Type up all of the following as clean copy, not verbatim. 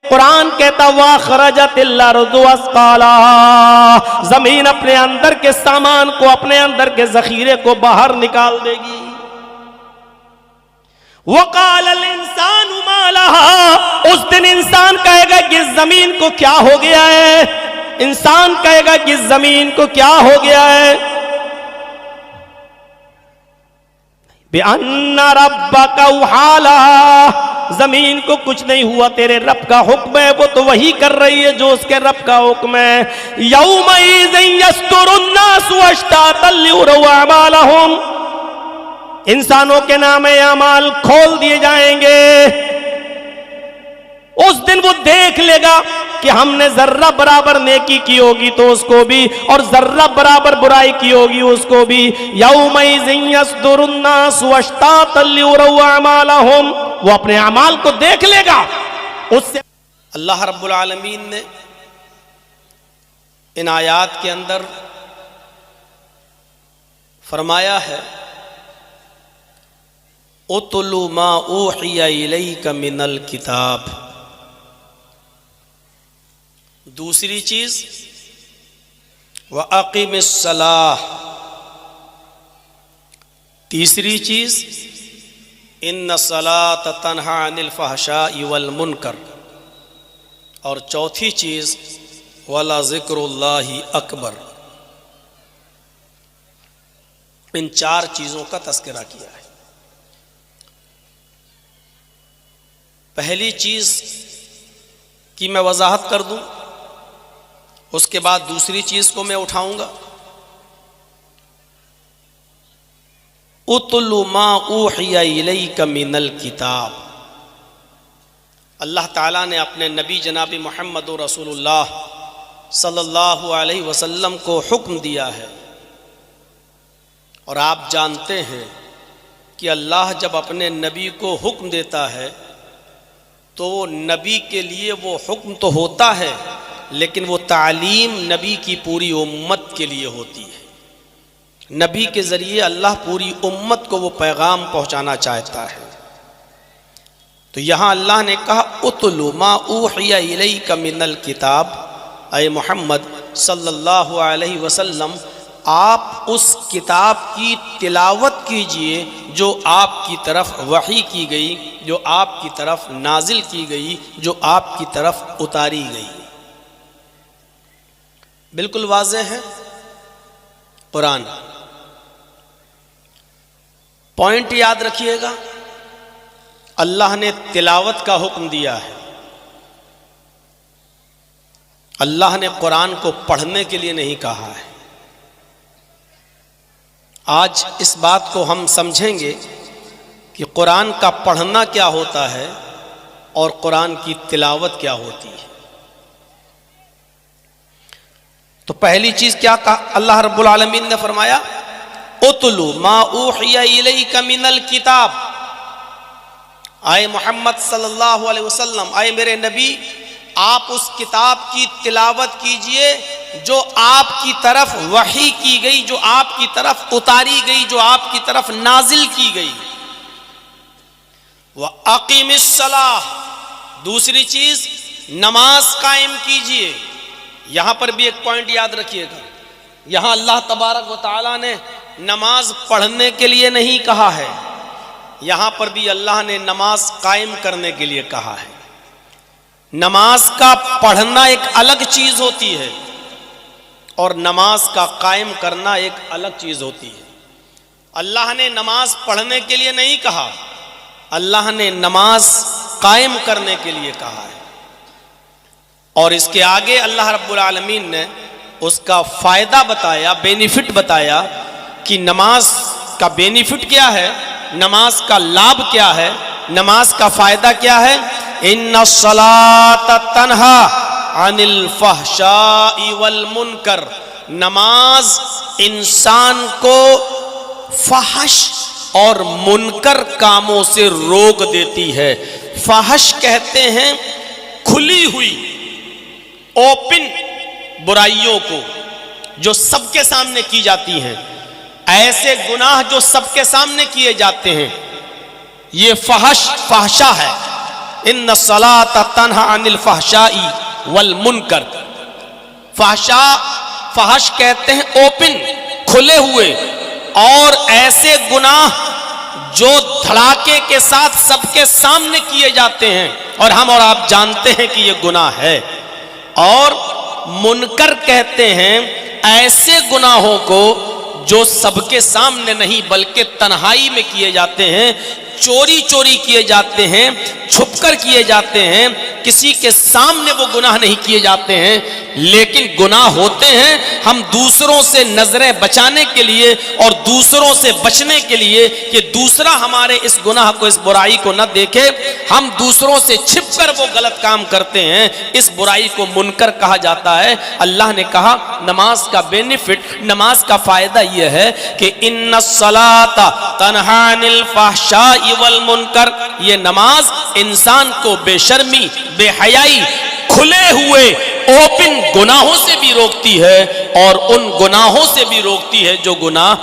قرآن کہتا وَأَخْرَجَتِ الْأَرْضُ أَثْقَالَهَا، زمین اپنے اندر کے سامان کو، اپنے اندر کے ذخیرے کو باہر نکال دے گی۔ وَقَالَ الْإِنسَانُ مَا لَهَا، اس دن انسان کہے گا کہ اس زمین کو کیا ہو گیا ہے، انسان کہے گا کہ اس زمین کو کیا ہو گیا ہے۔ بِأَنَّ رَبَّكَ أَوْحَىٰ لَهَا، زمین کو کچھ نہیں ہوا، تیرے رب کا حکم ہے، وہ تو وہی کر رہی ہے جو اس کے رب کا حکم ہے۔ یومئذ یصدر الناس اشتاتا لیروا اعمالہم، انسانوں کے نام اعمال کھول دیے جائیں گے۔ اس دن وہ دیکھ لے گا کہ ہم نے ذرہ برابر نیکی کی ہوگی تو اس کو بھی، اور ذرہ برابر برائی کی ہوگی اس کو بھی۔ یومئذ یصدر الناس اشتاتا لیروا اعمالہم، وہ اپنے اعمال کو دیکھ لے گا۔ اس سے اللہ رب العالمین نے ان آیات کے اندر فرمایا ہے اُتْلُ مَا أُوحِيَ إِلَيْكَ مِنَ الْكِتَابِ، دوسری چیز وَأَقِمِ الصَّلَاةَ، تیسری چیز ان الصلاۃ تنہی عن الفحشاء والمنکر، اور چوتھی چیز وَلَذِكْرُ اللَّهِ اکبر۔ ان چار چیزوں کا تذکرہ کیا ہے۔ پہلی چیز کی میں وضاحت کر دوں، اس کے بعد دوسری چیز کو میں اٹھاؤں گا۔ اُتْلُ مَا أُوحِيَ إِلَيْكَ مِنَ الْكِتَابِ، اللہ تعالیٰ نے اپنے نبی جناب محمد رسول اللہ صلی اللہ علیہ وسلم کو حکم دیا ہے، اور آپ جانتے ہیں کہ اللہ جب اپنے نبی کو حکم دیتا ہے تو نبی کے لیے وہ حکم تو ہوتا ہے، لیکن وہ تعلیم نبی کی پوری امت کے لیے ہوتی ہے۔ نبی کے ذریعے اللہ پوری امت کو وہ پیغام پہنچانا چاہتا ہے۔ تو یہاں اللہ نے کہا اُتْلُ مَا أُوحِيَ إِلَيْكَ مِنَ الْكِتَابِ، اے محمد صلی اللہ علیہ وسلم آپ اس کتاب کی تلاوت کیجئے جو آپ کی طرف وحی کی گئی، جو آپ کی طرف نازل کی گئی، جو آپ کی طرف اتاری گئی۔ بالکل واضح ہے قرآن۔ پوائنٹ یاد رکھیے گا، اللہ نے تلاوت کا حکم دیا ہے، اللہ نے قرآن کو پڑھنے کے لیے نہیں کہا ہے۔ آج اس بات کو ہم سمجھیں گے کہ قرآن کا پڑھنا کیا ہوتا ہے اور قرآن کی تلاوت کیا ہوتی ہے۔ تو پہلی چیز کیا کہا اللہ رب العالمین نے فرمایا اُتْلُ مَا أُوحِيَ إِلَيْكَ مِنَ الْكِتَابِ، آئے محمد صلی اللہ علیہ وسلم، آئے میرے نبی، آپ اس کتاب کی تلاوت کیجئے جو آپ کی طرف وحی کی گئی، جو آپ کی طرف اتاری گئی، جو آپ کی طرف نازل کی گئی۔ وَأَقِمِ الصَّلَاةَ، دوسری چیز نماز قائم کیجئے۔ یہاں پر بھی ایک پوائنٹ یاد رکھیے گا، یہاں اللہ تبارک و تعالیٰ نے نماز پڑھنے کے لیے نہیں کہا ہے، یہاں پر بھی اللہ نے نماز قائم کرنے کے لیے کہا ہے۔ نماز کا پڑھنا ایک الگ چیز ہوتی ہے اور نماز کا قائم کرنا ایک الگ چیز ہوتی ہے۔ اللہ نے نماز پڑھنے کے لیے نہیں کہا، اللہ نے نماز قائم کرنے کے لیے کہا ہے۔ اور اس کے آگے اللہ رب العالمین نے اس کا فائدہ بتایا، بینیفٹ بتایا کہ نماز کا بینیفٹ کیا ہے، نماز کا لابھ کیا ہے، نماز کا فائدہ کیا ہے۔ ان الصلاۃ تنہی عن الفحشاء والمنکر، نماز انسان کو فحش اور منکر کاموں سے روک دیتی ہے۔ فحش کہتے ہیں کھلی ہوئی، اوپن برائیوں کو جو سب کے سامنے کی جاتی ہیں، ایسے گناہ جو سب کے سامنے کیے جاتے ہیں، یہ فحشا ہے۔ ان الصلاۃ تنہی عن الفحشاء والمنکر. فحش کہتے ہیں اوپن، کھلے ہوئے، اور ایسے گناہ جو دھڑاکے کے ساتھ سب کے سامنے کیے جاتے ہیں اور ہم اور آپ جانتے ہیں کہ یہ گناہ ہے. اور منکر کہتے ہیں ایسے گناہوں کو جو سب کے سامنے نہیں بلکہ تنہائی میں کیے جاتے ہیں، چوری چوری کیے جاتے ہیں، چھپ کر کیے جاتے ہیں، کسی کے سامنے وہ گناہ نہیں کیے جاتے ہیں، لیکن گناہ ہوتے ہیں. ہم دوسروں سے نظریں بچانے کے لیے اور دوسروں سے بچنے کے لیے کہ دوسرا ہمارے اس گناہ کو، اس برائی کو نہ دیکھے، ہم دوسروں سے چھپ کر وہ غلط کام کرتے ہیں. اس برائی کو منکر کہا جاتا ہے. اللہ نے کہا نماز کا بینیفٹ، نماز کا فائدہ یہ ہے کہ ان الصلاۃ تنہی عن الفحشاء والمنکر، یہ نماز انسان کو بے شرمی، بے حیائی، کھلے ہوئے اوپن گناہوں سے بھی روکتی ہے اور ان گناہوں سے بھی روکتی ہے جو گناہ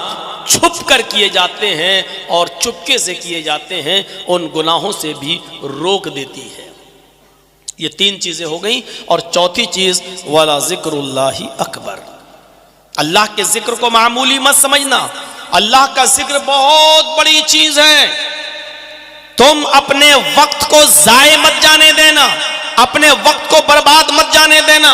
چھپ کر کیے جاتے ہیں اور چپکے سے کیے جاتے ہیں، ان گناہوں سے بھی روک دیتی ہے. یہ تین چیزیں ہو گئیں. اور چوتھی چیز وَلَا ذِكْرُ اللَّهِ اکبر. اللہ کے ذکر کو معمولی مت سمجھنا. اللہ کا ذکر بہت بڑی چیز ہے. تم اپنے وقت کو ضائع مت جانے دینا، اپنے وقت کو برباد مت جانے دینا.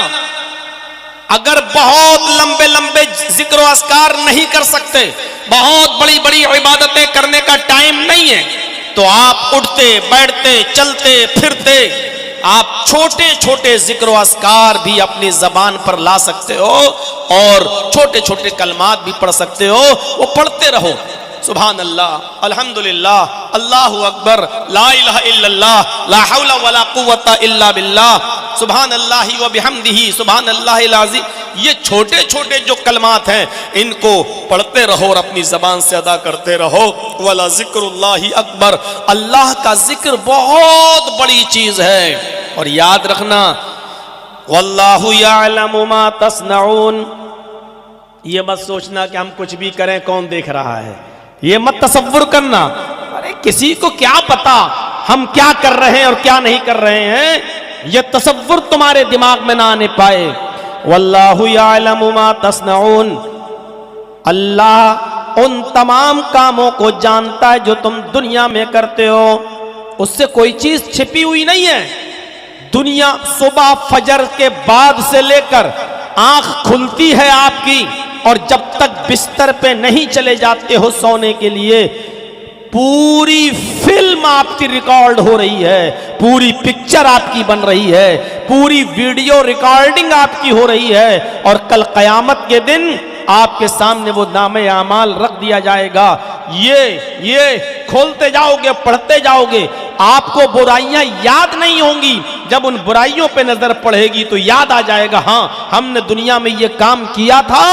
اگر بہت لمبے لمبے ذکر و اذکار نہیں کر سکتے، بہت بڑی بڑی عبادتیں کرنے کا ٹائم نہیں ہے، تو آپ اٹھتے بیٹھتے چلتے پھرتے آپ چھوٹے چھوٹے ذکر و اذکار بھی اپنی زبان پر لا سکتے ہو اور چھوٹے چھوٹے کلمات بھی پڑھ سکتے ہو. وہ پڑھتے رہو. سبحان اللہ، الحمدللہ، اللہ اکبر، لا الہ الا اللہ، لا حول ولا قوت الا باللہ، سبحان اللہ و بحمدہ، سبحان اللہ العظیم. یہ چھوٹے چھوٹے جو کلمات ہیں ان کو پڑھتے رہو اور اپنی زبان سے ادا کرتے رہو. ولا ذکر اللہ اکبر. اللہ کا ذکر بہت بڑی چیز ہے. اور یاد رکھنا واللہ یعلم ما تصنعون. یہ مت سوچنا کہ ہم کچھ بھی کریں کون دیکھ رہا ہے، یہ مت تصور کرنا ارے کسی کو کیا پتا ہم کیا کر رہے ہیں اور کیا نہیں کر رہے ہیں. یہ تصور تمہارے دماغ میں نہ آنے پائے. واللہ یعلم ما تصنعون. اللہ ان تمام کاموں کو جانتا ہے جو تم دنیا میں کرتے ہو. اس سے کوئی چیز چھپی ہوئی نہیں ہے. دنیا صبح فجر کے بعد سے لے کر آنکھ کھلتی ہے آپ کی اور جب تک بستر پہ نہیں چلے جاتے ہو سونے کے لیے، پوری فلم آپ کی ریکارڈ ہو رہی ہے، پوری پکچر آپ کی بن رہی ہے، پوری ویڈیو ریکارڈنگ آپ کی ہو رہی ہے. اور کل قیامت کے دن آپ کے سامنے وہ نامہ اعمال رکھ دیا جائے گا. یہ کھولتے جاؤ گے، پڑھتے جاؤ گے، آپ کو برائیاں یاد نہیں ہوں گی. جب ان برائیوں پہ نظر پڑے گی تو یاد آ جائے گا ہاں ہم نے دنیا میں یہ کام کیا تھا.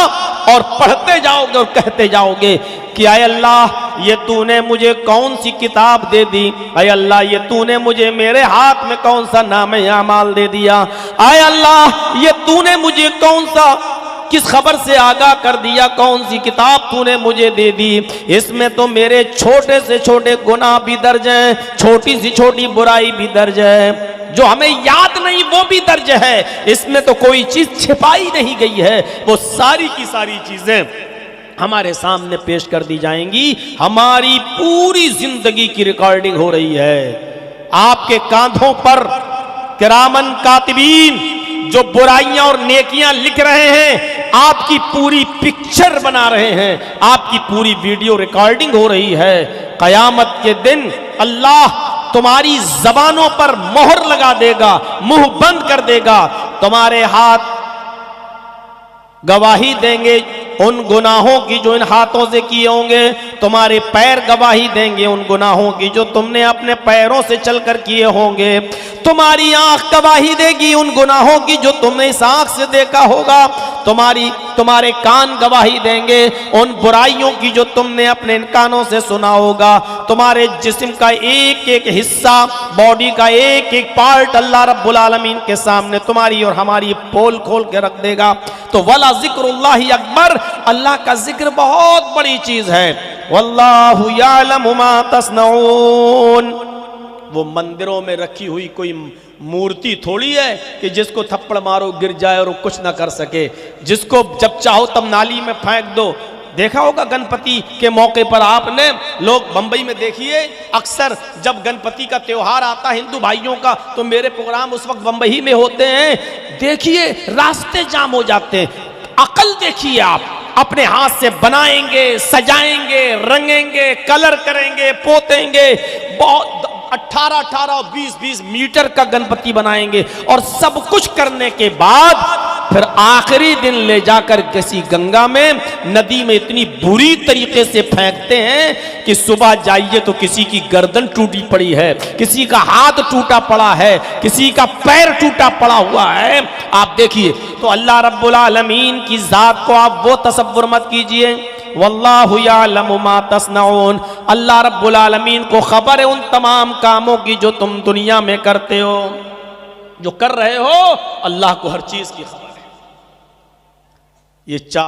اور پڑھتے جاؤ گے اور کہتے جاؤ گے کہ اے اللہ یہ تو نے مجھے کون سی کتاب دے دی، اے اللہ یہ تو نے مجھے میرے ہاتھ میں کون سا نامہ اعمال دے دیا، اے اللہ یہ تو نے مجھے کون سا کس خبر سے آگاہ کر دیا، کون سی کتاب تو نے مجھے دے دی. اس میں تو میرے چھوٹے سے چھوٹے گناہ بھی درج ہیں، چھوٹی سی چھوٹی برائی بھی درج ہے، جو ہمیں یاد نہیں وہ بھی درج ہے. اس میں تو کوئی چیز چھپائی نہیں گئی ہے. وہ ساری کی ساری چیزیں ہمارے سامنے پیش کر دی جائیں گی. ہماری پوری زندگی کی ریکارڈنگ ہو رہی ہے. آپ کے کاندھوں پر کرامن کاتبین جو برائیاں اور نیکیاں لکھ رہے ہیں، آپ کی پوری پکچر بنا رہے ہیں، آپ کی پوری ویڈیو ریکارڈنگ ہو رہی ہے. قیامت کے دن اللہ تمہاری زبانوں پر مہر لگا دے گا، منہ بند کر دے گا. تمہارے ہاتھ گواہی دیں گے ان گناہوں کی جو ان ہاتھوں سے کیے ہوں گے، تمہارے پیر گواہی دیں گے ان گناہوں کی جو تم نے اپنے پیروں سے چل کر کیے ہوں گے، تمہاری آنکھ گواہی دے گی ان گناہوں کی جو تم نے اس آنکھ سے دیکھا ہوگا، تمہارے کان گواہی دیں گے ان برائیوں کی جو تم نے اپنے کانوں سے سنا ہوگا. تمہارے جسم کا ایک ایک حصہ، باڈی کا ایک ایک پارٹ اللہ رب العالمین کے سامنے تمہاری اور ہماری پول کھول کے رکھ دے گا. تو ولا ذکر اللہ اکبر. اللہ کا ذکر بہت بڑی چیز ہے. واللہ یعلم ما تصنعون. وہ مندروں میں رکھی ہوئی کوئی مورتی تھوڑی ہے کہ جس کو تھپڑ مارو گر جائے اور وہ کچھ نہ کر سکے، جس کو جب چاہو تب نالی میں پھینک دو۔ دیکھا ہوگا گنپتی کے موقع پر آپ نے، لوگ بمبئی میں دیکھیے اکثر جب گنپتی کا تیوہار آتا ہے ہندو بھائیوں کا، تو میرے پروگرام اس وقت بمبئی میں ہوتے ہیں، دیکھیے راستے جام ہو جاتے ہیں۔ عقل دیکھیے آپ، اپنے ہاتھ سے بنائیں گے، سجائیں گے، رنگیں گے، کلر کریں گے، پوتیں گے، بہت 18 20 میٹر کا گنپتی بنائیں گے، اور سب کچھ کرنے کے بعد پھر آخری دن لے جا کر کسی گنگا میں، ندی میں اتنی بری طریقے سے پھینکتے ہیں کہ صبح جائیے تو کسی کی گردن ٹوٹی پڑی ہے، کسی کا ہاتھ ٹوٹا پڑا ہے، کسی کا پیر ٹوٹا پڑا ہوا ہے۔ آپ دیکھیے تو اللہ رب العالمین کی ذات کو آپ وہ تصور مت کیجئے۔ واللہ یعلم ما تصنعون، اللہ رب العالمین کو خبر ہے ان تمام کاموں کی جو تم دنیا میں کرتے ہو، جو کر رہے ہو، اللہ کو ہر چیز کی خبر ہے۔ یہ